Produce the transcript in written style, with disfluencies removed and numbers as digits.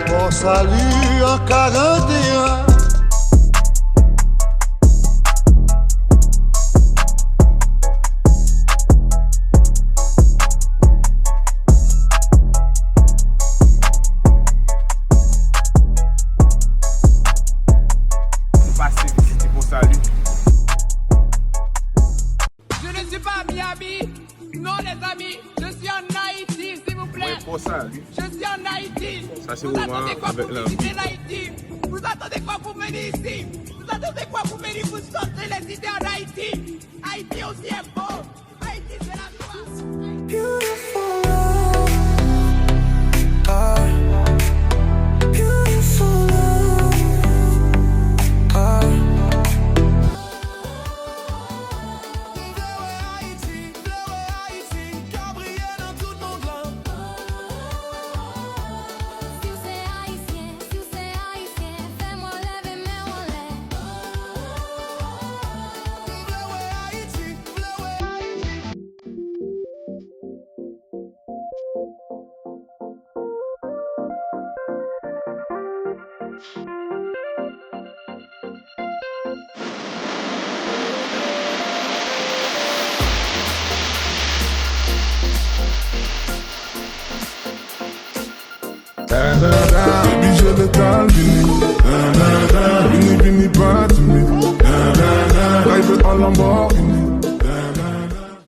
Bon salut en 41. Salut. Je ne suis pas à Miami. Non, les amis, je suis en Haïti, s'il vous plaît. Ouais, pour salut. Je suis en Haïti. Ça, c'est vous Romain attendez quoi avec pour la visiter l'Haïti? Vous attendez quoi pour venir ici? Vous attendez quoi pour venir vous sortir les idées en Haïti? Haïti aussi est beau. Haïti, c'est la joie. Beautiful love. Beautiful love. Baby, je l'étale, vini, vini, pas timide, drive en Lamborghini.